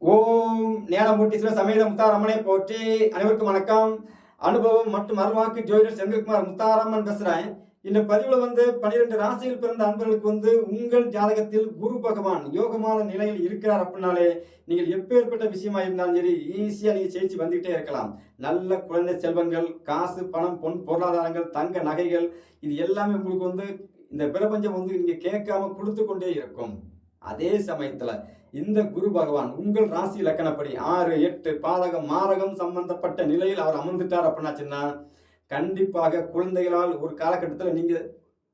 ஓம் ஞானமூர்த்தீஸ்வர சமேத முத்தாரம்மனை போற்றி. அனைவருக்கும் வணக்கம். அனுபவம் மற்றும் அருள்வாக்கு ஜோதிடர் செந்தில்குமார் முத்தாரம்மன் பேசுறேன். இந்த பதிவுல 12 ராசியில் பிறந்த அன்பர்களுக்கு உங்கள் ஜாதகத்தில் குரு பகவான் யோகமான நிலையில் இருக்கிறார் அப்படின்னாலே நீங்கள் எப்பேற்பட்ட விஷயமா இருந்தாலும் சரி ஈஸியா நீங்க ஜெயிச்சு வந்துகிட்டே இருக்கலாம். நல்ல குழந்தை செல்வங்கள், காசு, பணம், பொன் பொருளாதாரங்கள், தங்க நகைகள், இது எல்லாமே உங்களுக்கு இந்த பிரபஞ்சம் நீங்க கேட்காம கொடுத்து கொண்டே இருக்கும். அதே சமயத்துல இந்த குரு பகவான் உங்கள் ராசி லக்கணப்படி 6, 8 பாதகம் மாரகம் சம்பந்தப்பட்ட நிலையில் அவர் அமர்ந்துட்டார் அப்படின்னாச்சுன்னா கண்டிப்பாக குழந்தைகளால் ஒரு காலகட்டத்தில் நீங்க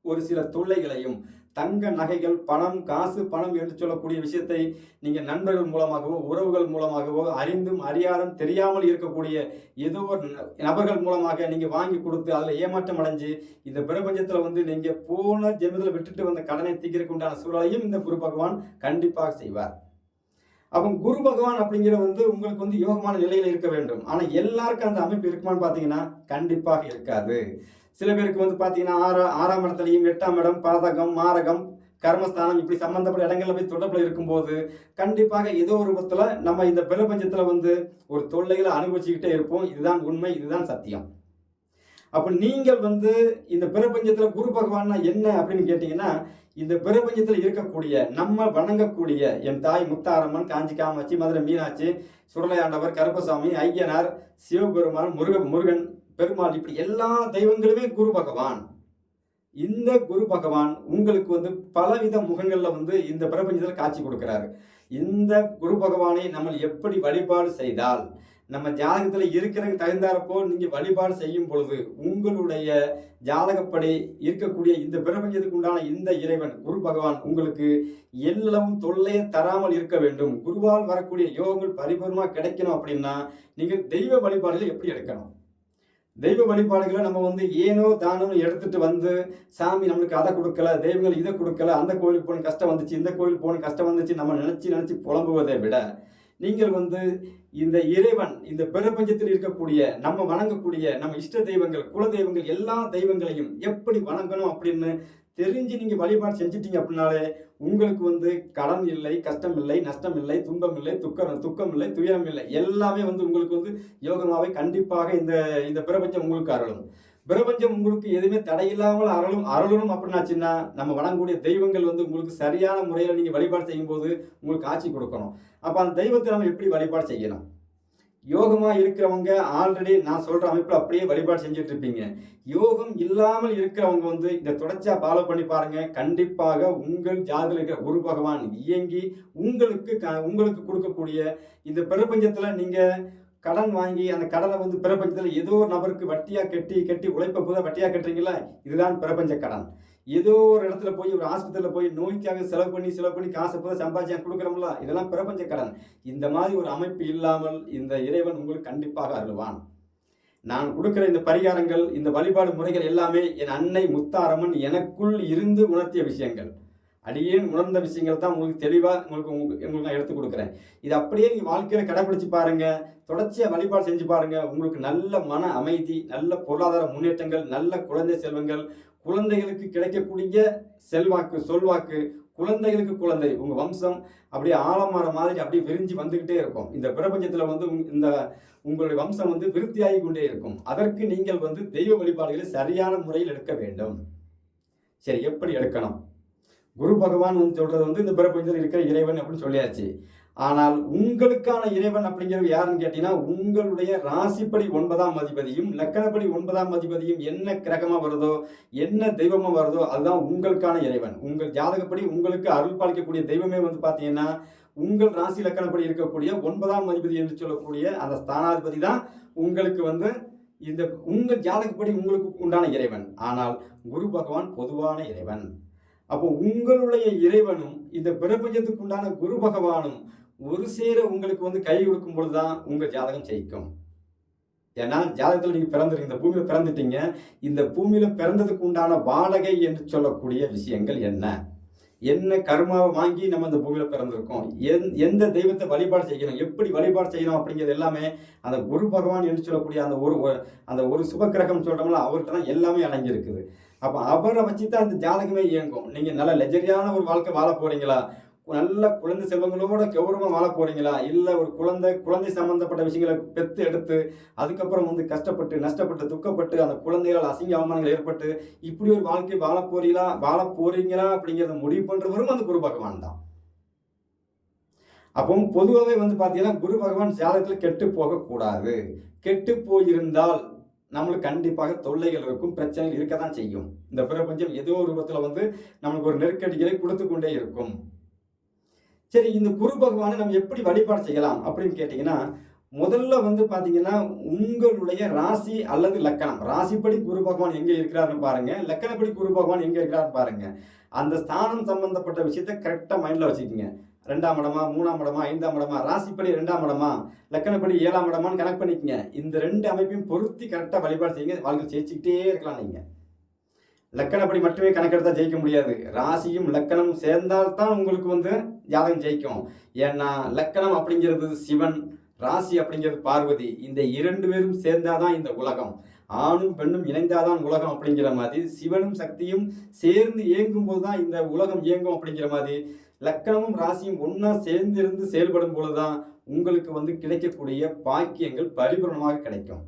ஒரு சில தொல்லைகளையும், தங்க நகைகள், பணம், காசு, பணம் என்று சொல்லக்கூடிய விஷயத்தை நீங்க நண்பர்கள் மூலமாகவோ உறவுகள் மூலமாகவோ அறிந்தும் அறியாதும் தெரியாமல் இருக்கக்கூடிய ஏதோ ஒரு நபர்கள் மூலமாக நீங்க வாங்கி கொடுத்து அதுல ஏமாற்றம் அடைஞ்சு இந்த பிரபஞ்சத்துல நீங்க போன ஜென்மத்தில் விட்டுட்டு வந்த கடனை தீர்க்கிறதுக்கு உண்டான சூழலையும் இந்த குரு பகவான் கண்டிப்பாக செய்வார். அப்போ குரு பகவான் அப்படிங்கிற உங்களுக்கு யோகமான நிலையில இருக்க வேண்டும். ஆனா எல்லாருக்கும் அந்த அமைப்பு இருக்குமான்னு பாத்தீங்கன்னா கண்டிப்பாக இருக்காது. சில பேருக்கு பாத்தீங்கன்னா 6ஆம் இடத்துலையும் 8ஆம் இடம், பாதகம், மாரகம், கர்மஸ்தானம் இப்படி சம்பந்தப்பட்ட இடங்கள்ல போய் தொடர்புல இருக்கும்போது கண்டிப்பாக ஏதோ ஒரு விதத்துல நம்ம இந்த பிரபஞ்சத்துல ஒரு தொல்லைகளை அனுபவிச்சுக்கிட்டே இருப்போம். இதுதான் உண்மை, இதுதான் சத்தியம். அப்ப நீங்கள் இந்த பிரபஞ்சத்துல குரு பகவான் என்ன அப்படின்னு கேட்டீங்கன்னா, இந்த பிரபஞ்சத்தில் இருக்கக்கூடிய நம்ம வணங்கக்கூடிய என் தாய் முத்தாரம்மன், காஞ்சி காமாட்சி, மதுரை மீனாட்சி, சுடலையாண்டவர், கருப்பசாமி, ஐயனார், சிவபெருமான், முருகன் பெருமாள், இப்படி எல்லா தெய்வங்களுமே குரு பகவான். இந்த குரு பகவான் உங்களுக்கு பலவித முகங்கள்ல இந்த பிரபஞ்சத்தில் காட்சி கொடுக்கிறாரு. இந்த குரு பகவானை நம்ம எப்படி வழிபாடு செய்தால் நம்ம ஜாதகத்துல இருக்கிறதுக்கு தகுந்தாற்போல் நீங்க வழிபாடு செய்யும் பொழுது உங்களுடைய ஜாதகப்படி இருக்கக்கூடிய இந்த பிரபஞ்சத்துக்கு உண்டான இந்த இறைவன் குரு பகவான் உங்களுக்கு எல்லாம் தொல்லையை தராமல் இருக்க வேண்டும். குருவால் வரக்கூடிய யோகங்கள் பரிபூர்ணமா கிடைக்கணும் அப்படின்னா நீங்க தெய்வ வழிபாடுகளை எப்படி எடுக்கணும்? தெய்வ வழிபாடுகளை நம்ம ஏனோ தானம்னு எடுத்துட்டு சாமி நம்மளுக்கு அதை கொடுக்கல, தெய்வங்கள் இதை கொடுக்கல, அந்த கோயிலுக்கு போன கஷ்டம் வந்துச்சு, இந்த கோயிலுக்கு போன கஷ்டம் வந்துச்சு நம்ம நினைச்சு புலம்புவதை விட நீங்கள் இந்த இறைவன் இந்த பிரபஞ்சத்தில் இருக்கக்கூடிய நம்ம வணங்கக்கூடிய நம்ம இஷ்ட தெய்வங்கள், குல தெய்வங்கள், எல்லா தெய்வங்களையும் எப்படி வணங்கணும் அப்படின்னு தெரிஞ்சு நீங்க வழிபாடு செஞ்சிட்டீங்க அப்படின்னாலே உங்களுக்கு கடன் இல்லை, கஷ்டம் இல்லை, நஷ்டம் இல்லை, துன்பம் இல்லை, துக்கம் இல்லை, துயரம் இல்லை, எல்லாமே உங்களுக்கு யோகமாவே கண்டிப்பாக இந்த பிரபஞ்சம் உங்களுக்கு அருளும். பிரபஞ்சம் உங்களுக்கு எதுவுமே தடையில்லாமல் அருளும் அப்படின்னாச்சுன்னா நம்ம வணங்கக்கூடிய தெய்வங்கள் உங்களுக்கு சரியான முறையில் நீங்க வழிபாடு செய்யும் போது உங்களுக்கு ஆட்சி கொடுக்கணும். அப்ப அந்த தெய்வத்தை நம்ம எப்படி வழிபாடு செய்யணும்? யோகமா இருக்கிறவங்க ஆல்ரெடி நான் சொல்ற அமைப்புல அப்படியே வழிபாடு செஞ்சுட்டு இருப்பீங்க. யோகம் இல்லாமல் இருக்கிறவங்க இந்த தொடர்ச்சியா ஃபாலோ பண்ணி பாருங்க. கண்டிப்பாக உங்கள் ஜாதகத்தில் இருக்கிற குரு பகவான் இயங்கி உங்களுக்கு கொடுக்கக்கூடிய இந்த பிரபஞ்சத்துல நீங்க கடன் வாங்கி அந்த கடனை பிரபஞ்சத்துல ஏதோ ஒரு நபருக்கு வட்டியா கட்டி உழைப்ப போத வட்டியா கட்டுறீங்களா, இதுதான் பிரபஞ்ச கடன். ஏதோ ஒரு இடத்துல போய் ஒரு ஆஸ்பத்திரியில போய் நோய்க்காக செலவு பண்ணி காசை போத சம்பாதிச்சா கொடுக்குறோம்ல, இதெல்லாம் பிரபஞ்ச கடன். இந்த மாதிரி ஒரு அமைப்பு இல்லாமல் இந்த இறைவன் உங்களுக்கு கண்டிப்பாக அருள்வான். நான் கொடுக்கிற இந்த பரிகாரங்கள், இந்த வழிபாடு முறைகள் எல்லாமே என் அன்னை முத்தாரம்மன் எனக்குள் இருந்து உணர்த்திய விஷயங்கள், அடியேன் உணர்ந்த விஷயங்கள் தான் உங்களுக்கு தெளிவா உங்களுக்கு நான் எடுத்து கொடுக்குறேன். இது அப்படியே நீங்க வாழ்க்கையில கடைபிடிச்சு பாருங்க, தொடர்ச்சியா வழிபாடு செஞ்சு பாருங்க. உங்களுக்கு நல்ல மன அமைதி, நல்ல பொருளாதார முன்னேற்றங்கள், நல்ல குழந்தை செல்வங்கள், குழந்தைகளுக்கு கிடைக்கக்கூடிய சொல்வாக்கு, குழந்தைகளுக்கு குழந்தை, உங்க வம்சம் அப்படியே ஆழமாற மாதிரி அப்படியே விரிஞ்சு வந்துகிட்டே இருக்கும். இந்த பிரபஞ்சத்துல இந்த உங்களுடைய வம்சம் விருத்தியாகி கொண்டே இருக்கும். அதற்கு நீங்கள் தெய்வ வழிபாடுகளை சரியான முறையில் எடுக்க வேண்டும். சரி, எப்படி எடுக்கணும்? குரு பகவான் சொல்றது இந்த பிரபஞ்சத்தில் இருக்கிற இறைவன் அப்படின்னு சொல்லியாச்சு. ஆனால் உங்களுக்கான இறைவன் அப்படிங்கிறது யாருன்னு கேட்டீங்கன்னா, உங்களுடைய ராசிப்படி 9ஆம் அதிபதியும் லக்கணப்படி 9ஆம் அதிபதியும் என்ன கிரகமா வருதோ, என்ன தெய்வமா வருதோ அதுதான் உங்களுக்கான இறைவன். உங்கள் ஜாதகப்படி உங்களுக்கு அருள் பாலிக்கக்கூடிய தெய்வமே பாத்தீங்கன்னா உங்கள் ராசி லக்கணப்படி இருக்கக்கூடிய 9ஆம் அதிபதி என்று சொல்லக்கூடிய அந்த ஸ்தானாதிபதி தான் உங்களுக்கு இந்த உங்கள் ஜாதகப்படி உங்களுக்கு உண்டான இறைவன். ஆனால் குரு பகவான் பொதுவான இறைவன். அப்போ உங்களுடைய இறைவனும் இந்த பிரபஞ்சத்துக்கு உண்டான குரு பகவானும் ஒரு சேர உங்களுக்கு கை கொடுக்கும் பொழுதுதான் உங்க ஜாதகம் ஜெயிக்கும். ஏன்னா ஜாதகத்தில் நீங்க பிறந்திருக்கீங்க, இந்த பூமியில பிறந்துட்டீங்க. இந்த பூமியில பிறந்ததுக்கு உண்டான வாடகை என்று சொல்லக்கூடிய விஷயங்கள் என்ன கர்மாவை வாங்கி நம்ம இந்த பூமியில பிறந்திருக்கோம், எந்த தெய்வத்தை வழிபாடு செய்யணும், எப்படி வழிபாடு செய்யணும் அப்படிங்கிறது எல்லாமே அந்த குரு பகவான் என்று சொல்லக்கூடிய அந்த ஒரு சுப கிரகம் சொல்றோம்ல, அவர்கிட்ட தான் எல்லாமே அடங்கியிருக்குது. அப்ப அவரை வச்சுதான் அந்த ஜாதகமே இயங்கும். நீங்க நல்ல லெஜரியான ஒரு வாழ்க்கை வாழ போறீங்களா, நல்ல குழந்தை செல்வங்களோட கௌரவமா வாழ போறீங்களா? இல்ல ஒரு குழந்தை சம்பந்தப்பட்ட விஷயங்கள பெத்து எடுத்து, அதுக்கப்புறம் வந்து கஷ்டப்பட்டு, நஷ்டப்பட்டு, துக்கப்பட்டு, அந்த குழந்தைகளால் அசிங்க அவமானங்கள் ஏற்பட்டு, இப்படி ஒரு வாழ்க்கை வாழ போறீங்களா அப்படிங்கிறத முடிவு பண்றவரும் அந்த குரு பகவான் தான். அப்போ பொதுவாவே வந்து பார்த்தீங்கன்னா, குரு பகவான் ஜாதகத்துல கெட்டு போகக்கூடாது. கெட்டு போயிருந்தால் நம்மளுக்கு கண்டிப்பாக தொல்லைகள் இருக்கும், பிரச்சனைகள் இருக்கத்தான் செய்யும். இந்த பிரபஞ்சம் ஏதோ ஒரு ரூபத்துல வந்து நமக்கு ஒரு நெருக்கடிகளை குடுத்துக் கொண்டே இருக்கும். சரி, இந்த குரு பகவானை நம்ம எப்படி வழிபாடு செய்யலாம் அப்படின்னு கேட்டீங்கன்னா, முதல்ல வந்து பார்த்தீங்கன்னா, உங்களுடைய ராசி அல்லது லக்கணம். ராசிப்படி குரு பகவான் எங்க இருக்கிறாருன்னு பாருங்க. லக்கணப்படி குரு பகவான் எங்க இருக்கிறாருன்னு பாருங்க. அந்த ஸ்தானம் சம்பந்தப்பட்ட விஷயத்த கரெக்ட்டா மைண்ட்ல வச்சுக்கங்க. 2ஆம் இடமா, 3ஆம் இடமா, 5ஆம் இடமா, ராசிப்படி 2ஆம் இடமா, லக்கணப்படி 7ஆம் இடமான்னு கணக்கு பண்ணிக்கங்க. இந்த 2 அமைப்பையும் பொருத்தி கரெக்ட்டா வழிபாடு செய்யுங்க. வாழ்க்கையில ஜெயிச்சுக்கிட்டே இருக்கலாம் நீங்க. லக்கணப்படி மட்டுமே கணக்கெடுத்தா ஜெயிக்க முடியாது. ராசியும் லக்கணமும் சேர்ந்தால் தான் உங்களுக்கு வந்து ஜாதகம் ஜெயிக்கும். ஏன்னா லக்கணம் அப்படிங்கிறது சிவன், ராசி அப்படிங்கிறது பார்வதி. இந்த 2 பேரும் சேர்ந்தாதான் இந்த உலகம். ஆணும் பெண்ணும் இணைந்தாதான் உலகம் அப்படிங்கிற மாதிரி, சிவனும் சக்தியும் சேர்ந்து இயங்கும் போதுதான் இந்த உலகம் இயங்கும் அப்படிங்கிற மாதிரி, லக்கணமும் ராசியும் ஒன்னா சேர்ந்திருந்து செயல்படும் பொழுதுதான் உங்களுக்கு வந்து கிடைக்கக்கூடிய பாக்கியங்கள் பரிபூரணமாக கிடைக்கும்.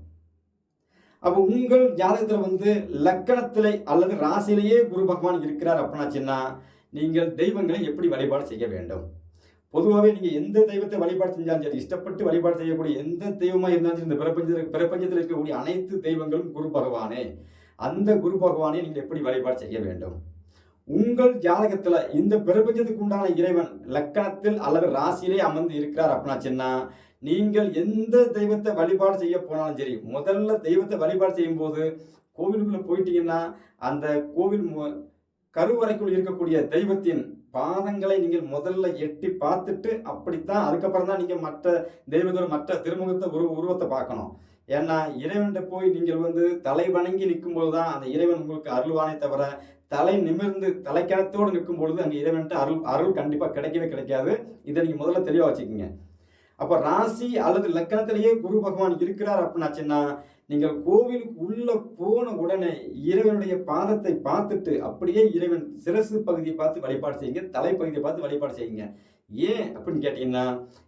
அப்போ உங்கள் ஜாதகத்துல வந்து லக்கணத்திலே அல்லது ராசியிலேயே குரு பகவான் இருக்கிறார் அப்படின்னாச்சுன்னா, நீங்கள் தெய்வங்களை எப்படி வழிபாடு செய்ய வேண்டும்? பொதுவாகவே நீங்க எந்த தெய்வத்தை வழிபாடு செஞ்சாலும் சரி, இஷ்டப்பட்டு வழிபாடு செய்யக்கூடிய எந்த தெய்வமா இருந்தாலும் சரி, இந்த பிரபஞ்சத்தில் இருக்கக்கூடிய அனைத்து தெய்வங்களும் குரு பகவானே. அந்த குரு பகவானை நீங்கள் எப்படி வழிபாடு செய்ய வேண்டும்? உங்கள் ஜாதகத்துல இந்த பிரபஞ்சத்துக்கு உண்டான இறைவன் லக்கணத்தில் அல்லது ராசியிலே அமர்ந்து இருக்கிறார் அப்படின்னாச்சுன்னா, நீங்கள் எந்த தெய்வத்தை வழிபாடு செய்ய போனாலும் சரி, முதல்ல தெய்வத்தை வழிபாடு செய்யும் போது கோவிலுக்குள்ள போயிட்டீங்கன்னா, அந்த கோவில் கருவறைக்குள் இருக்கக்கூடிய தெய்வத்தின் பாதங்களை நீங்கள் முதல்ல எட்டி பார்த்துட்டு, அப்படித்தான் அதுக்கப்புறம் தான் நீங்க மற்ற தெய்வத்தோட மற்ற திருமுகத்தை உருவத்தை பார்க்கணும். ஏன்னா இறைவன்கிட்ட போய் நீங்கள் வந்து தலை வணங்கி நிற்கும் போதுதான் அந்த இறைவன் உங்களுக்கு அருள்வானே தவிர, தலை நிமிர்ந்து தலைக்கணத்தோடு நிற்கும் பொழுது அங்க இறைவன்கிட்ட அருள் கண்டிப்பா கிடைக்கவே கிடைக்காது. இதை நீங்க முதல்ல தெளிவா வச்சுக்கோங்க. அப்ப ராசி அல்லது லக்கணத்திலேயே குரு பகவான் இருக்கிறார் அப்படின்னாச்சுன்னா, நீங்கள் கோவிலுக்கு உள்ள போன உடனே இறைவனுடைய பாதத்தை பார்த்துட்டு அப்படியே இறைவன் சிரசு பகுதியை பார்த்து வழிபாடு செய்யுங்க, தலைப்பகுதியை பார்த்து வழிபாடு செய்யுங்க. ஏன் அப்படின்னு கேட்டீங்கன்னா,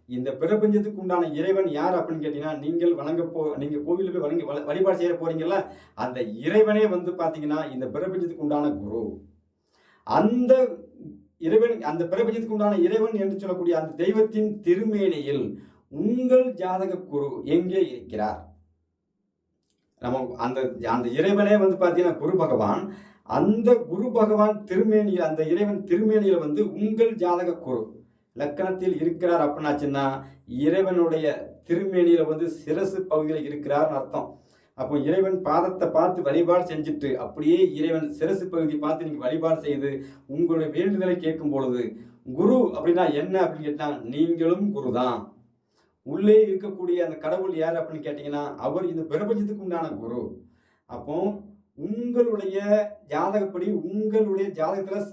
இந்த பிரபஞ்சத்துக்கு உண்டான இறைவன் யார் அப்படின்னு கேட்டீங்கன்னா, நீங்க கோவிலுக்கு போய் வழிபாடு செய்ய போறீங்கல்ல, அந்த இறைவனே வந்து பாத்தீங்கன்னா இந்த பிரபஞ்சத்துக்கு உண்டான குரு. அந்த இறைவன், அந்த பிரபஞ்சத்துக்கு உண்டான இறைவன் என்று சொல்லக்கூடிய அந்த தெய்வத்தின் திருமேனியில் உங்கள் ஜாதக குரு எங்கே இருக்கிறார்? நம்ம அந்த இறைவனே வந்து பாத்தீங்கன்னா குரு பகவான். அந்த குரு பகவான் திருமேனியில், அந்த இறைவன் திருமேனியில் வந்து உங்கள் ஜாதக குரு லக்கணத்தில் இருக்கிறார் அப்படின்னாச்சுன்னா, இறைவனுடைய திருமேனியில வந்து சிரசு பகுதியில் இருக்கிறார்னு அர்த்தம். அப்போ இறைவன் பாதத்தை பார்த்து வழிபாடு செஞ்சுட்டு அப்படியே இறைவன் சிரசு பகுதியை பார்த்து நீங்க வழிபாடு செய்து உங்களுடைய வேண்டுதலை கேட்கும் பொழுது, குரு அப்படின்னா என்ன அப்படின்னு கேட்டா, நீங்களும் குரு தான். உள்ளே இருக்கக்கூடிய அந்த கடவுள் யார் அப்படின்னு கேட்டீங்கன்னா, அவர் இந்த பிரபஞ்சத்துக்கு உண்டான குரு. அப்போ உங்களுடைய ஜாதகப்படி உங்களுடைய ஜாதகத்துல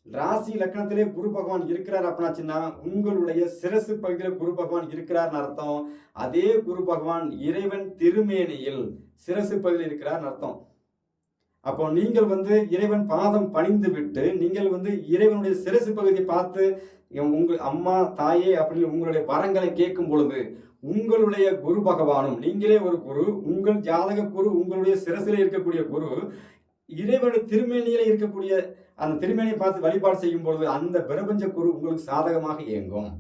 ராசி லக்கணத்திலே குரு பகவான் இருக்கிறார் அப்படின்னாச்சுன்னா, உங்களுடைய சிரசு பகுதியில் குரு பகவான் இருக்கிறார்னு அர்த்தம். அதே குரு பகவான் இறைவன் திருமேனியில் சிரசு பகுதியில் இருக்கிறார்னு அர்த்தம். அப்போ நீங்கள் வந்து இறைவன் பாதம் பணிந்து விட்டு நீங்கள் வந்து இறைவனுடைய சிரசு பகுதியை பார்த்து உங்கள் அம்மா தாயே அப்படின்னு உங்களுடைய வரங்களை கேட்கும் பொழுது, உங்களுடைய குரு பகவானும், நீங்களே ஒரு குரு, உங்கள் ஜாதக குரு, உங்களுடைய சிரசிலே இருக்கக்கூடிய குரு இறைவனுடைய திருமேனியில இருக்கக்கூடிய அந்த திருமேனியை பார்த்து வழிபாடு செய்யும் பொழுது அந்த பிரபஞ்ச குரு உங்களுக்கு சாதகமாக இயங்கும்.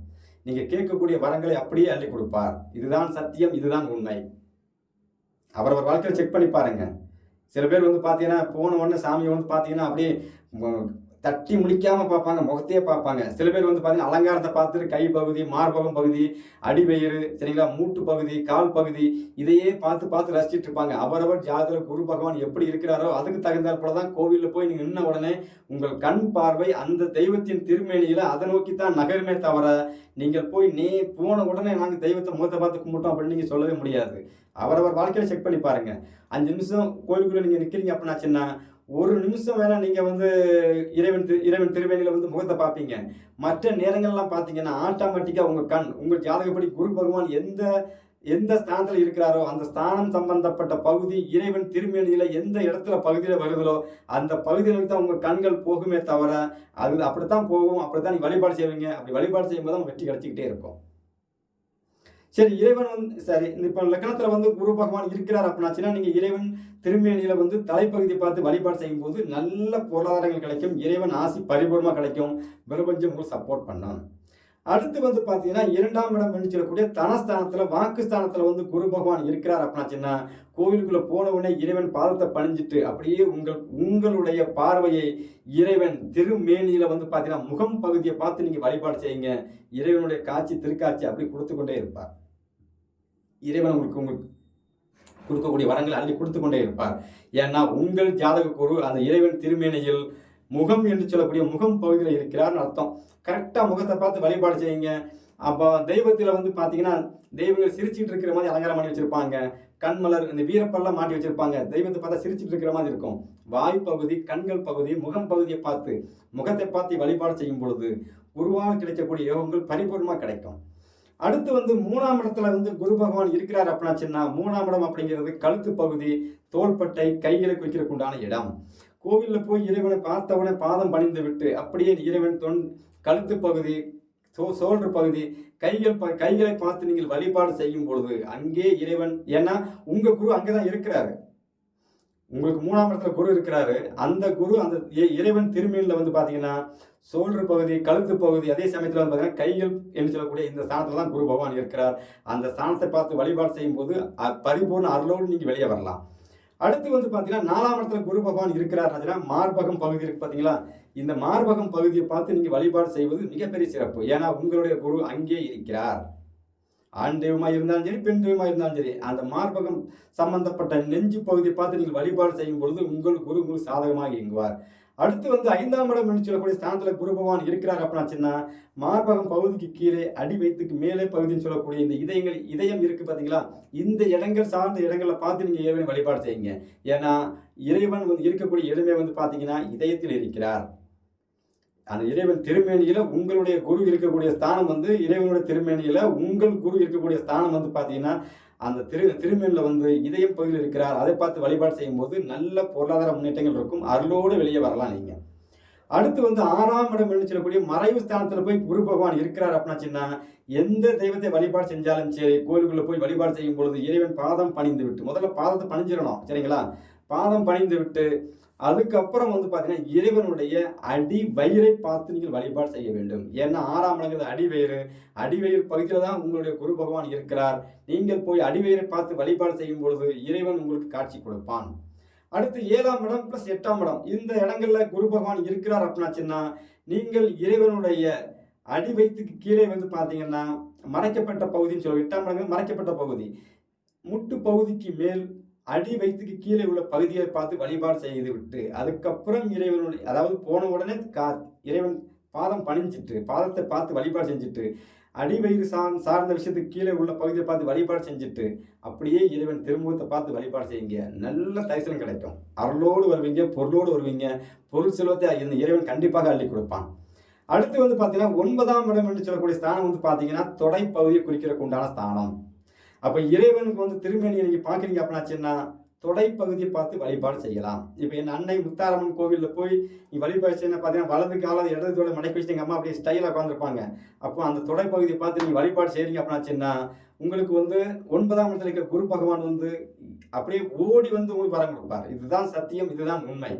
நீங்க கேட்கக்கூடிய வரங்களை அப்படியே அள்ளி கொடுப்பார். இதுதான் சத்தியம், இதுதான் உண்மை. அவரவர் வாழ்க்கையை செக் பண்ணி பாருங்க. சில பேர் வந்து பாத்தீங்கன்னா போன உடனே சாமியை வந்து பாத்தீங்கன்னா அப்படியே தட்டி முடிக்காம பார்ப்பாங்க, முகத்தையே பார்ப்பாங்க. சில பேர் வந்து பாத்தீங்கன்னா அலங்காரத்தை பார்த்துட்டு கை பகுதி, மார்பகம் பகுதி, அடிவயிறு, சரிங்களா, மூட்டு பகுதி, கால் பகுதி, இதையே பார்த்து ரசிச்சுட்டு இருப்பாங்க. அவரவர் ஜாதகத்துல குரு பகவான் எப்படி இருக்கிறாரோ அதுக்கு தகுந்தாற் போலதான் கோவில்ல போய் நீங்க நின்ன உடனே உங்கள் கண் பார்வை அந்த தெய்வத்தின் திருமேனியில அதை நோக்கித்தான் நகருமே தவிர, நீங்கள் போய் போன உடனே நாங்க தெய்வத்தை முகத்தை பார்த்து கும்பிட்டோம் அப்படின்னு நீங்க சொல்லவே முடியாது. அவரவர் வாழ்க்கையில செக் பண்ணி பாருங்க. 5 நிமிஷம் கோயிலுக்குள்ள நீங்க நிக்கிறீங்க அப்படின்னாச்சுன்னா, ஒரு நிமிஷம் வேணா நீங்க வந்து இறைவன் திருவேணியில வந்து முகத்தை பார்ப்பீங்க. மற்ற நேரங்கள்லாம் பார்த்தீங்கன்னா ஆட்டோமேட்டிக்கா உங்க கண், உங்கள் ஜாதகப்படி குரு பகவான் எந்த எந்த ஸ்தானத்தில் இருக்கிறாரோ அந்த ஸ்தானம் சம்பந்தப்பட்ட பகுதி இறைவன் திருமேனியில எந்த இடத்துல பகுதியில வருதோ அந்த பகுதியில் தான் உங்க கண்கள் போகுமே தவிர அது அப்படித்தான் போகும். அப்படித்தான் நீங்க வழிபாடு செய்வீங்க. அப்படி வழிபாடு செய்யும்போது தான் வெற்றி கிடைச்சிக்கிட்டே இருக்கும். சரி, இறைவன் வந்து சரி இப்போ லக்னத்துல வந்து குரு பகவான் இருக்கிறார் அப்படின்னாச்சுன்னா நீங்க இறைவன் திருமேனியில வந்து தலைப்பகுதியை பார்த்து வழிபாடு செய்யும் போது நல்ல பொருளாதாரங்கள் கிடைக்கும். இறைவன் ஆசி பரிபூர்ணமா கிடைக்கும். பிரபஞ்சம் உங்களுக்கு சப்போர்ட் பண்ணும். அடுத்து வந்து பார்த்தீங்கன்னா 2ஆம் இடம் என்று சொல்லக்கூடிய தனஸ்தானத்துல வாக்குஸ்தானத்துல வந்து குரு பகவான் இருக்கிறார் அப்படின்னாச்சுன்னா கோவிலுக்குள்ள போன உடனே இறைவன் பாதத்தை பணிஞ்சிட்டு அப்படியே உங்களுடைய பார்வையை இறைவன் திருமேனியில வந்து பார்த்தீங்கன்னா முகம் பகுதியை பார்த்து நீங்க வழிபாடு செய்யுங்க. இறைவனுடைய காட்சி திருக்காட்சி அப்படி கொடுத்து கொண்டே இருப்பார். இறைவன் உங்களுக்கு கொடுக்கக்கூடிய வரங்களை அள்ளி கொடுத்து கொண்டே இருப்பார். ஏன்னா உங்கள் ஜாதக குரு அந்த இறைவன் திருமேனியில் முகம் என்று சொல்லக்கூடிய முகம் பகுதியில் இருக்கிறார்னு அர்த்தம். கரெக்டாக முகத்தை பார்த்து வழிபாடு செய்யுங்க. அப்போ தெய்வத்தில் வந்து பார்த்தீங்கன்னா தெய்வங்கள் சிரிச்சுட்டு இருக்கிற மாதிரி அலங்காரம் பண்ணி வச்சிருப்பாங்க. கண்மலர் இந்த வீரப்பெல்லாம் மாட்டி வச்சிருப்பாங்க. தெய்வத்தை பார்த்தா சிரிச்சுட்டு இருக்கிற மாதிரி இருக்கும். வாய் பகுதி, கண்கள் பகுதி, முகம் பகுதியை பார்த்து முகத்தை பார்த்து வழிபாடு செய்யும் பொழுது குருவால் கிடைக்கக்கூடிய யோகங்கள் பரிபூர்ணமாக கிடைக்கும். அடுத்து வந்து 3ஆம் இடத்துல வந்து குரு பகவான் இருக்கிறார் அப்படின்னாச்சுன்னா 3ஆம் இடம் அப்படிங்கிறது கழுத்து பகுதி, தோள்பட்டை, கைகளை குறிக்கிறதுக்கு உண்டான இடம். கோவிலில் போய் இறைவனை பார்த்தவுடனே பாதம் பணிந்து விட்டு அப்படியே இறைவன் கழுத்து பகுதி, சோல்டர் பகுதி, கைகளை பார்த்து நீங்கள் வழிபாடு செய்யும் பொழுது அங்கே இறைவன், ஏன்னா உங்க குரு அங்கேதான் இருக்கிறாரு. உங்களுக்கு 3ஆம் இடத்துல குரு இருக்கிறாரு. அந்த குரு அந்த இறைவன் திருமேனில வந்து பார்த்தீங்கன்னா சோல்டர் பகுதி, கழுத்து பகுதி, அதே சமயத்தில் வந்து பார்த்தீங்கன்னா கைகள் என்று சொல்லக்கூடிய இந்த ஸ்தானத்தில் தான் குரு பகவான் இருக்கிறார். அந்த ஸ்தானத்தை பார்த்து வழிபாடு செய்யும் போது பரிபூர்ண அருளோடு நீங்கள் வெளியே வரலாம். அடுத்து வந்து பார்த்தீங்கன்னா 4ஆம் இடத்துல குரு பகவான் இருக்கிறார். மார்பகம் பகுதி இருக்கு பார்த்தீங்களா, இந்த மார்பகம் பகுதியை பார்த்து நீங்கள் வழிபாடு செய்வது மிகப்பெரிய சிறப்பு. ஏன்னா உங்களுடைய குரு அங்கே இருக்கிறார். ஆண் தெய்வமாக இருந்தாலும் சரி, பெண் தெய்வமாக இருந்தாலும் சரி, அந்த மார்பகம் சம்பந்தப்பட்ட நெஞ்சு பகுதியை பார்த்து நீங்கள் வழிபாடு செய்யும் பொழுது உங்கள் குரு உங்களுக்கு சாதகமாக இயங்குவார். அடுத்து வந்து 5ஆம் இடம் என்று சொல்லக்கூடிய ஸ்தானத்தில் குரு பகவான் இருக்கிறார் அப்படின்னாச்சுன்னா மார்பகம் பகுதிக்கு கீழே அடி வயிற்றுக்கு மேலே பகுதின்னு சொல்லக்கூடிய இந்த இதயம் இருக்கு பார்த்தீங்களா, இந்த இடங்கள் சார்ந்த இடங்களை பார்த்து நீங்கள் இறைவனை வழிபாடு செய்யுங்க. ஏன்னா இறைவன் வந்து இருக்கக்கூடிய இடமே வந்து பார்த்தீங்கன்னா இதயத்தில் இருக்கிறார். அந்த இறைவன் திருமேனியில உங்களுடைய குரு இருக்கக்கூடிய ஸ்தானம் வந்து இறைவனுடைய திருமேனியில உங்கள் குரு இருக்கக்கூடிய ஸ்தானம் வந்து பார்த்தீங்கன்னா அந்த திருமேனில வந்து இதயம் பகுதியில் இருக்கிறார். அதை பார்த்து வழிபாடு செய்யும் போது நல்ல பொருளாதார முன்னேற்றங்கள் இருக்கும். அருளோடு வெளியே வரலாம் நீங்க. அடுத்து வந்து 6ஆம் இடம் என்று சொல்லக்கூடிய மறைவு ஸ்தானத்துல போய் குரு பகவான் இருக்கிறார் அப்படின்னாச்சுன்னா எந்த தெய்வத்தை வழிபாடு செஞ்சாலும் சரி, கோயிலுக்குள்ள போய் வழிபாடு செய்யும் பொழுது இறைவன் பாதம் பணிந்து விட்டு, முதல்ல பாதத்தை பணிஞ்சிடணும், சரிங்களா? பாதம் பணிந்து விட்டு அதுக்கப்புறம் வந்து பார்த்தீங்கன்னா இறைவனுடைய அடி வயிறை பார்த்து நீங்கள் வழிபாடு செய்ய வேண்டும். ஏன்னா 6ஆம் இடங்கிறது அடிவயிறு பகுதியில் தான் உங்களுடைய குரு பகவான் இருக்கிறார். நீங்கள் போய் அடிவயிறை பார்த்து வழிபாடு செய்யும் பொழுது இறைவன் உங்களுக்கு காட்சி கொடுப்பான். அடுத்து 7ஆம் இடம் பிளஸ் 8ஆம் இடம் இந்த இடங்கள்ல குரு பகவான் இருக்கிறார் அப்படின்னாச்சுன்னா நீங்கள் இறைவனுடைய அடி வயிற்றுக்கு கீழே வந்து பார்த்தீங்கன்னா மறைக்கப்பட்ட பகுதின்னு சொல்லுவோம். 8ஆம் இடங்கள் மறைக்கப்பட்ட பகுதி, முட்டு பகுதிக்கு மேல் அடி வயிற்றுக்கு கீழே உள்ள பகுதியை பார்த்து வழிபாடு செய்து விட்டு அதுக்கப்புறம் இறைவனுடைய, அதாவது போன உடனே இறைவன் பாதம் பணிஞ்சிட்டு பாதத்தை பார்த்து வழிபாடு செஞ்சுட்டு அடிவயிறு சார்ந்த விஷயத்துக்கு கீழே உள்ள பகுதியை பார்த்து வழிபாடு செஞ்சுட்டு அப்படியே இறைவன் திருமுகத்தை பார்த்து வழிபாடு செய்யுங்க. நல்ல தரிசனம் கிடைக்கும். அருளோடு வருவீங்க, பொருளோடு வருவீங்க. பொருள் செல்வத்தை இந்த இறைவன் கண்டிப்பாக அள்ளி கொடுப்பான். அடுத்து வந்து பார்த்தீங்கன்னா 9ஆம் இடம் என்று சொல்லக்கூடிய ஸ்தானம் வந்து பார்த்தீங்கன்னா தொடை பகுதியை குறிக்கிறதுக்கு உண்டான ஸ்தானம். அப்போ இறைவனுக்கு வந்து திருமேனியை நீங்கள் பார்க்குறீங்க அப்படின்னாச்சுன்னா தொடை பகுதியை பார்த்து வழிபாடு செய்யலாம். இப்போ என் அன்னை முத்தாரம்மன் கோவிலில் போய் நீ வழிபாடு செய்யணும் பார்த்தீங்கன்னா வலது காலம் இடதுதோட மடக்கி வச்சு எங்கள் அம்மா அப்படியே ஸ்டைலாக உட்காந்துருப்பாங்க. அப்போ அந்த தொடை பகுதியை பார்த்து நீங்கள் வழிபாடு செய்கிறீங்க அப்படின்னாச்சுன்னா உங்களுக்கு வந்து 9ஆம் இடத்துல இருக்க குரு பகவான் வந்து அப்படியே ஓடி வந்து உங்களுக்கு வரம் கொடுப்பார். இதுதான் சத்தியம், இதுதான் உண்மை.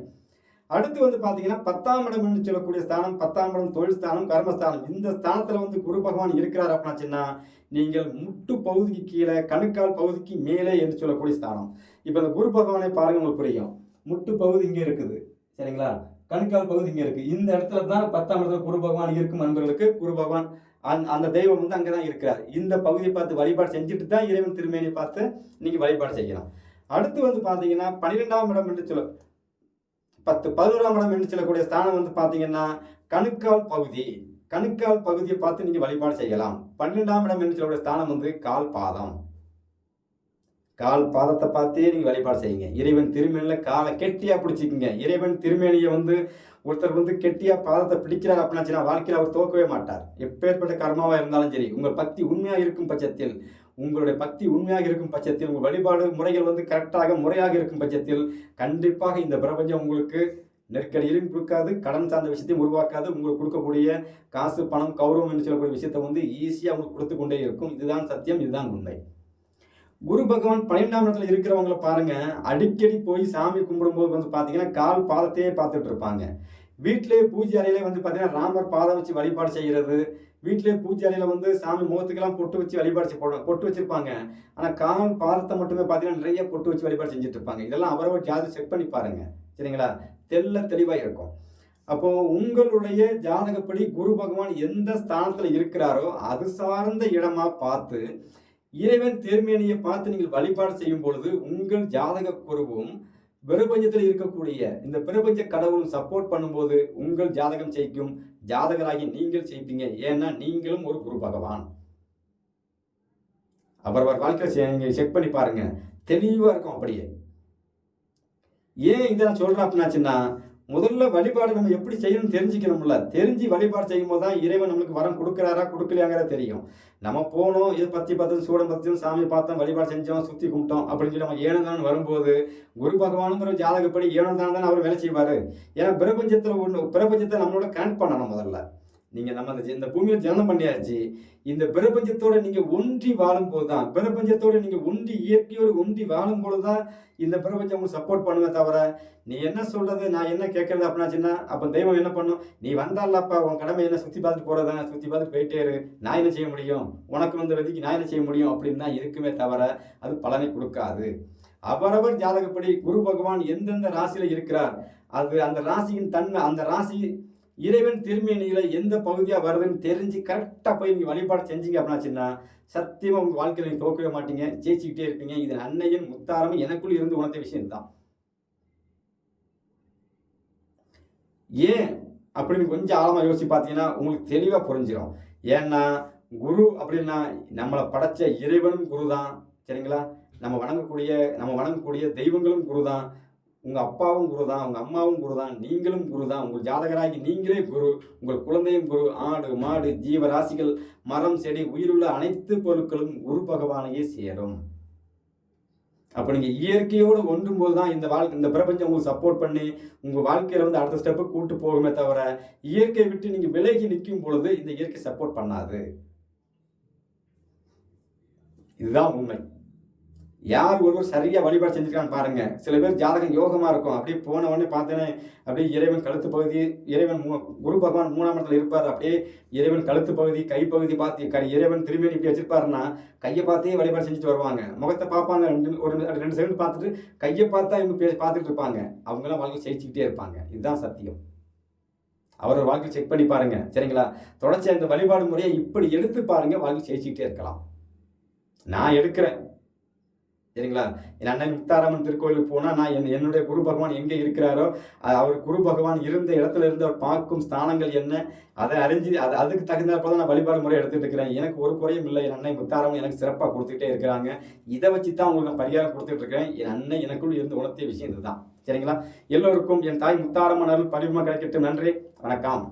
அடுத்து வந்து பார்த்தீங்கன்னா 10ஆம் இடம் என்று சொல்லக்கூடிய ஸ்தானம், 10ஆம் இடம் தொழில் ஸ்தானம், கர்மஸ்தானம். இந்த ஸ்தானத்தில் வந்து குரு பகவான் இருக்கிறார் அப்படின்னாச்சுன்னா நீங்கள் முட்டு பகுதிக்கு கீழே கணுக்கால் பகுதிக்கு மேலே என்று சொல்லக்கூடிய ஸ்தானம். இப்போ இந்த குரு பகவானை பாருங்க, உங்களுக்கு புரியும். முட்டு பகுதி இங்கே இருக்குது, சரிங்களா? கணுக்கால் பகுதி இங்கே இருக்குது. இந்த இடத்துல தான் 10ஆம் இடத்துல குரு பகவான் இருக்கும் நண்பர்களுக்கு குரு பகவான் அந்த தெய்வம் வந்து அங்கே தான் இருக்கிறார். இந்த பகுதியை பார்த்து வழிபாடு செஞ்சுட்டு தான் இறைவன் திருமேனியை பார்த்து நீங்கள் வழிபாடு செய்யலாம். அடுத்து வந்து பார்த்தீங்கன்னா 12ஆம் இடம் என்று 11ஆம் இடம் என்று சொல்லக்கூடிய ஸ்தானம் வந்து பார்த்தீங்கன்னா கணுக்கால் பகுதியை பார்த்து நீங்கள் வழிபாடு செய்யலாம். 12ஆம் இடம் என்று சொல்லக்கூடிய ஸ்தானம் வந்து கால் பாதம். கால் பாதத்தை பார்த்தே நீங்கள் வழிபாடு செய்யுங்க. இறைவன் திருமேனியில் காலை கெட்டியாக பிடிச்சிக்குங்க. இறைவன் திருமேனியை வந்து ஒருத்தர் வந்து கெட்டியாக பாதத்தை பிடிக்கிறார் அப்படின்னாச்சுன்னா வாழ்க்கையில் அவர் தோக்கவே மாட்டார். எப்பேற்பட்ட கர்மாவாக இருந்தாலும் சரி, உங்கள் பக்தி உண்மையாக இருக்கும் பட்சத்தில், உங்களுடைய பக்தி உண்மையாக இருக்கும் பட்சத்தில், உங்கள் வழிபாடு முறைகள் வந்து கரெக்டாக முறையாக இருக்கும் பட்சத்தில் கண்டிப்பாக இந்த பிரபஞ்சம் உங்களுக்கு நெருக்கடியிலும் கொடுக்காது, கடன் சார்ந்த விஷயத்தையும் உருவாக்காது. உங்களுக்கு கொடுக்கக்கூடிய காசு, பணம், கௌரவம் என்று சொல்லக்கூடிய விஷயத்தை வந்து ஈஸியாக உங்களுக்கு கொடுத்து கொண்டே இருக்கும். இதுதான் சத்தியம், இதுதான் உண்மை. குரு பகவான் 12ஆம் இடத்துல இருக்கிறவங்கள பாருங்க, அடிக்கடி போய் சாமி கும்பிடும்போது வந்து பார்த்தீங்கன்னா கால் பாதத்தையே பார்த்துட்டு இருப்பாங்க. வீட்டிலே பூஜை அறையிலே வந்து பார்த்தீங்கன்னா ராமர் பாதம் வச்சு வழிபாடு செய்கிறது, வீட்டிலே பூஜை அறையில் வந்து சாமி முகத்துக்கெல்லாம் பொட்டு வச்சு வழிபாடு பொட்டு வச்சிருப்பாங்க. ஆனால் கால் பாதத்தை மட்டுமே பார்த்தீங்கன்னா நிறைய பொட்டு வச்சு வழிபாடு செஞ்சுட்டு இருப்பாங்க. இதெல்லாம் அவரவர் ஜாதகம் செக் பண்ணி பாருங்க, சரிங்களா? தெளிவாக இருக்கும். அப்போ உங்களுடைய ஜாதகப்படி குரு பகவான் எந்த ஸ்தானத்தில் இருக்கிறாரோ அது சார்ந்த இடமா பார்த்து இறைவன் திருமேனியை பார்த்து நீங்கள் வழிபாடு செய்யும் பொழுது உங்கள் ஜாதக குருவும் பிரபஞ்சத்தில் இருக்கக்கூடிய இந்த பிரபஞ்ச கடவுளும் சப்போர்ட் பண்ணும்போது உங்கள் ஜாதகம் ஜெயிக்கும். ஜாதகராகி நீங்கள் ஜெயிப்பீங்க. ஏன்னா நீங்களும் ஒரு குரு பகவான். அவரவர் வாழ்க்கையை நீங்க செக் பண்ணி பாருங்க, தெளிவா இருக்கும். அப்படியே ஏன் இதை நான் சொல்றேன் அப்படின்னாச்சுன்னா, முதல்ல வழிபாடு நம்ம எப்படி செய்யணும்னு தெரிஞ்சுக்கணும்ல. தெரிஞ்சு வழிபாடு செய்யும் போது தான் இறைவன் நம்மளுக்கு வரம் கொடுக்குறாரா கொடுக்கலையாங்கிற தெரியும். நம்ம போனோம், இது பத்தி பார்த்தோம், சூடம் பத்தியும் சாமி பார்த்தோம், வழிபாடு செஞ்சோம், சுற்றி கும்பிட்டோம் அப்படின்னு சொல்லி நம்ம ஏனோதான் வரும்போது குரு பகவானுங்கிற ஜாதகப்படி ஏனோதான் தானே அவர் வேலை செய்வார். ஏன்னா பிரபஞ்சத்தை நம்மளோட கனெக்ட் பண்ணணும். முதல்ல நீங்கள் நம்ம இந்த பூமியில் ஜனனம் பண்ணியாச்சு. இந்த பிரபஞ்சத்தோட நீங்கள் ஒன்றி வாழும்போது தான், பிரபஞ்சத்தோட நீங்கள் ஒன்றி இயற்கையோடு ஒன்றி வாழும்போது தான் இந்த பிரபஞ்சம் உங்களுக்கு சப்போர்ட் பண்ணுவே தவிர, நீ என்ன சொல்றது நான் என்ன கேட்கறது அப்படின்னாச்சுன்னா, அப்போ தெய்வம் என்ன பண்ணும்? நீ வந்தாலப்பா உன் கடமை என்ன சுற்றி பார்த்துட்டு போகிறதானே, சுற்றி பார்த்துட்டு போயிட்டே இரு, நான் என்ன செய்ய முடியும், உனக்கு வந்த விதிக்கு நான் என்ன செய்ய முடியும் அப்படின்னு தான் இருக்குமே தவிர அது பலனை கொடுக்காது. அவரவர் ஜாதகப்படி குரு பகவான் எந்தெந்த ராசியில் இருக்கிறார், அது அந்த ராசியின் தன்மை, அந்த ராசி இறைவன் திருமேனியில எந்த பகுதியாக வருதுன்னு தெரிஞ்சு கரெக்டாக போய் நீங்கள் வழிபாடு செஞ்சீங்க அப்படின்னாச்சுன்னா சத்தியமாக உங்கள் வாழ்க்கையில் நீங்கள் தோக்கவே மாட்டீங்க, ஜெயிச்சுக்கிட்டே இருப்பீங்க. இது அன்னையின் முத்தாரமும் எனக்குள்ள இருந்து உணர்ந்த விஷயம் தான். ஏன் அப்படின்னு கொஞ்சம் ஆழமாக யோசிச்சு பார்த்தீங்கன்னா உங்களுக்கு தெளிவாக புரிஞ்சிடும். ஏன்னா குரு அப்படின்னா நம்மளை படைச்ச இறைவனும் குரு தான், சரிங்களா? நம்ம வணங்கக்கூடிய தெய்வங்களும் குரு தான். உங்கள் அப்பாவும் குரு தான், உங்கள் அம்மாவும் குரு தான், நீங்களும் குரு தான். உங்கள் ஜாதகராகி நீங்களே குரு, உங்கள் குழந்தையும் குரு. ஆடு, மாடு, ஜீவராசிகள், மரம், செடி, உயிருள்ள அனைத்து பொருட்களும் குரு பகவானையே சேரும். அப்போ நீங்கள் இயற்கையோடு ஒன்றும் போது தான் இந்த பிரபஞ்சம் உங்களுக்கு சப்போர்ட் பண்ணி உங்கள் வாழ்க்கையில் வந்து அடுத்த ஸ்டெப்பு கூட்டு போகுமே தவிர, இயற்கையை விட்டு நீங்கள் விலகி நிற்கும் பொழுது இந்த இயற்கை சப்போர்ட் பண்ணாது. இதுதான் உண்மை. யார் ஒருவர் சரியாக வழிபாடு செஞ்சுருக்கான்னு பாருங்க. சில பேர் ஜாதகம் யோகமாக இருக்கும், அப்படியே போன உடனே பார்த்தேனே அப்படியே இறைவன் கழுத்து பகுதி, இறைவன் குரு பகவான் 3ஆம் இடத்துல இருப்பார், அப்படியே இறைவன் கழுத்து பகுதி, கைப்பகுதி பார்த்து இறைவன் திரும்பி இப்படி வச்சிருப்பாருன்னா கையை பார்த்தே வழிபாடு செஞ்சுட்டு வருவாங்க. முகத்தை பார்ப்பாங்க, ஒரு 2 செகண்ட் பார்த்துட்டு கையை பார்த்தா இவங்க பார்த்துட்டு இருப்பாங்க. அவங்களாம் வாழ்க்கை ஜெயிச்சுக்கிட்டே இருப்பாங்க. இதுதான் சத்தியம். அவரோட வாழ்க்கை செக் பண்ணி பாருங்க, சரிங்களா? தொடர்ச்சி அந்த வழிபாடு முறையை இப்படி எடுத்து பாருங்க, வாழ்க்கை ஜெயிச்சுக்கிட்டே இருக்கலாம். நான் எடுக்கிறேன், சரிங்களா? என் அண்ணன் முத்தாரம்மன் திருக்கோயிலுக்கு போனால் நான் என்னுடைய குரு பகவான் எங்கே இருக்கிறாரோ அவர் குரு பகவான் இருந்த இடத்துல இருந்து அவர் பார்க்கும் ஸ்தானங்கள் என்ன, அதை அறிஞ்சு அதுக்கு தகுந்தாப்போ தான் நான் வழிபாடு முறை எடுத்துகிட்டு இருக்கிறேன். எனக்கு ஒரு குறையும் இல்லை. என் அண்ணன் முத்தாரம்மன் எனக்கு சிறப்பாக கொடுத்துக்கிட்டே இருக்கிறாங்க. இதை வச்சு தான் உங்களுக்கு நான் பரிகாரம் கொடுத்துட்டு இருக்கிறேன். என் அண்ணன் எனக்குள் இருந்து உணர்த்திய விஷயம் இதுதான், சரிங்களா? எல்லோருக்கும் என் தாய் முத்தாரம்மன் அருள் பரிவுமா கிடைக்கட்டும். நன்றி, வணக்கம்.